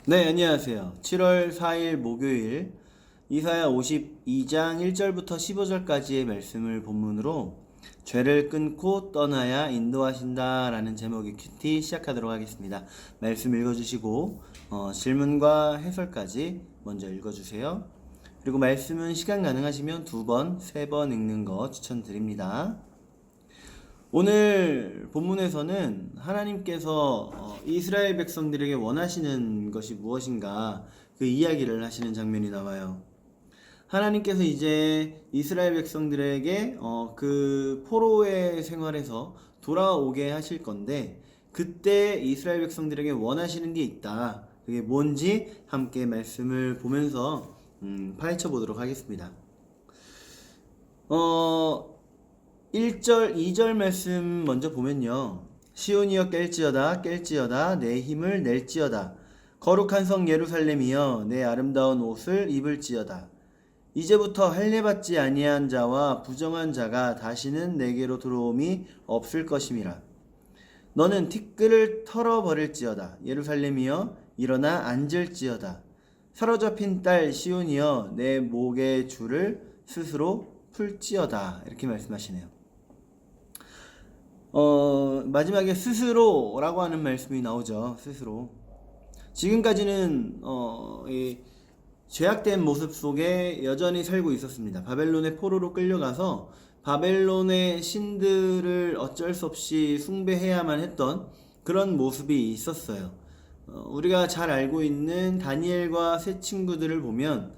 네, 안녕하세요. 7월 4일 목요일 이사야 52장 1절부터 15절까지의 말씀을 본문으로 죄를 끊고 떠나야 인도하신다 라는 제목의 큐티 시작하도록 하겠습니다. 말씀 읽어주시고 질문과 해설까지 먼저 읽어주세요. 그리고 말씀은 시간 가능하시면 2번, 3번 읽는 거 추천드립니다. 오늘 본문에서는 하나님께서 이스라엘 백성들에게 원하시는 것이 무엇인가 그 이야기를 하시는 장면이 나와요. 하나님께서 이제 이스라엘 백성들에게 그 포로의 생활에서 돌아오게 하실 건데 그때 이스라엘 백성들에게 원하시는 게 있다. 그게 뭔지 함께 말씀을 보면서 파헤쳐 보도록 하겠습니다. 1절, 2절 말씀 먼저 보면요. 시온이여 깰지어다 내 힘을 낼지어다 거룩한 성 예루살렘이여 내 아름다운 옷을 입을지어다 이제부터 할례받지 아니한 자와 부정한 자가 다시는 내게로 들어옴이 없을 것임이라. 너는 티끌을 털어버릴지어다 예루살렘이여 일어나 앉을지어다 사로잡힌 딸 시온이여 내 목의 줄을 스스로 풀지어다. 이렇게 말씀하시네요. 마지막에 스스로라고 하는 말씀이 나오죠. 스스로. 지금까지는 이 죄악된 모습 속에 여전히 살고 있었습니다. 바벨론의 포로로 끌려가서 바벨론의 신들을 어쩔 수 없이 숭배해야만 했던 그런 모습이 있었어요. 우리가 잘 알고 있는 다니엘과 세 친구들을 보면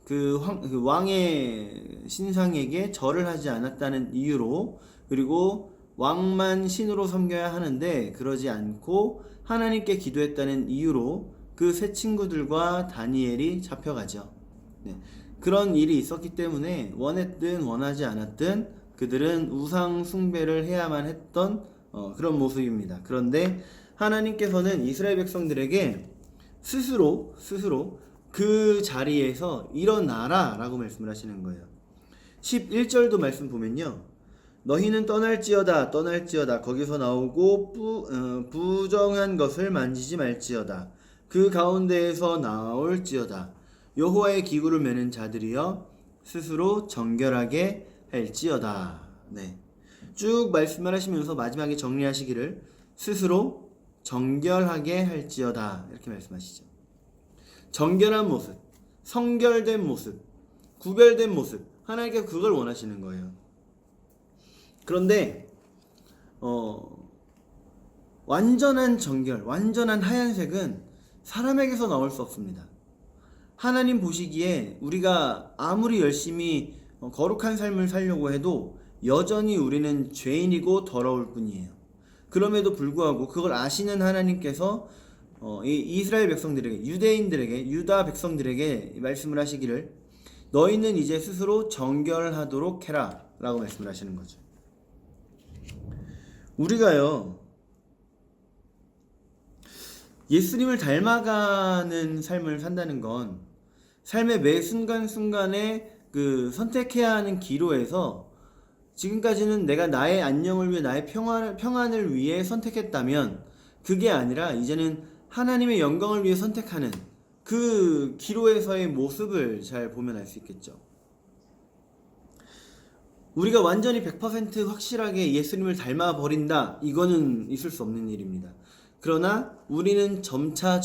그 왕의 신상에게 절을 하지 않았다는 이유로, 그리고 왕만 신으로 섬겨야 하는데 그러지 않고 하나님께 기도했다는 이유로 그 세 친구들과 다니엘이 잡혀가죠. 네. 그런 일이 있었기 때문에 원했든 원하지 않았든 그들은 우상 숭배를 해야만 했던 그런 모습입니다. 그런데 하나님께서는 이스라엘 백성들에게 스스로 그 자리에서 일어나라 라고 말씀을 하시는 거예요. 11절도 말씀 보면요. 너희는 떠날지어다 거기서 나오고 부정한 것을 만지지 말지어다 그 가운데에서 나올지어다 여호와의 기구를 매는 자들이여 스스로 정결하게 할지어다. 네. 쭉 말씀을 하시면서 마지막에 정리하시기를 스스로 정결하게 할지어다 이렇게 말씀하시죠. 정결한 모습, 성결된 모습, 구별된 모습, 하나님께서 그걸 원하시는 거예요. 그런데 완전한 정결, 완전한 하얀색은 사람에게서 나올 수 없습니다. 하나님 보시기에 우리가 아무리 열심히 거룩한 삶을 살려고 해도 여전히 우리는 죄인이고 더러울 뿐이에요. 그럼에도 불구하고 그걸 아시는 하나님께서 이 이스라엘 백성들에게, 유대인들에게, 유다 백성들에게 말씀을 하시기를 너희는 이제 스스로 정결하도록 해라 라고 말씀을 하시는 거죠. 우리가요 예수님을 닮아가는 삶을 산다는 건 삶의 매 순간순간에 그 선택해야 하는 기로에서 지금까지는 내가 나의 안녕을 위해, 나의 평안을 위해 선택했다면 그게 아니라 이제는 하나님의 영광을 위해 선택하는 그 기로에서의 모습을 잘 보면 알 수 있겠죠. 우리가 완전히 100% 확실하게 예수님을 닮아버린다, 이거는 있을 수 없는 일입니다. 그러나 우리는 점차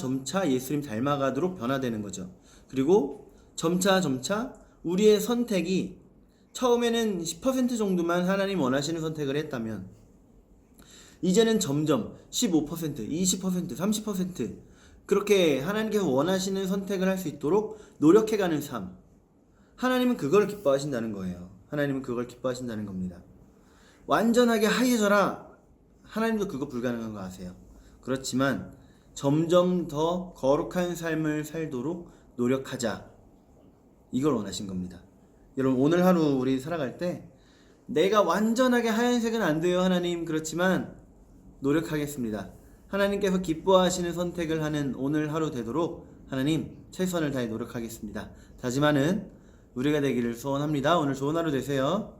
예수님 닮아가도록 변화되는 거죠. 그리고 점차 우리의 선택이 처음에는 10% 정도만 하나님 원하시는 선택을 했다면 이제는 점점 15%, 20%, 30% 그렇게 하나님께서 원하시는 선택을 할 수 있도록 노력해가는 삶, 하나님은 그걸 기뻐하신다는 거예요. 하나님은 그걸 기뻐하신다는 겁니다. 완전하게 하얘져라, 하나님도 그거 불가능한 거 아세요. 그렇지만 점점 더 거룩한 삶을 살도록 노력하자, 이걸 원하신 겁니다. 여러분, 오늘 하루 우리 살아갈 때 내가 완전하게 하얀색은 안 돼요 하나님, 그렇지만 노력하겠습니다. 하나님께서 기뻐하시는 선택을 하는 오늘 하루 되도록 하나님 최선을 다해 노력하겠습니다. 다짐하는 우리가 되기를 소원합니다. 오늘 좋은 하루 되세요.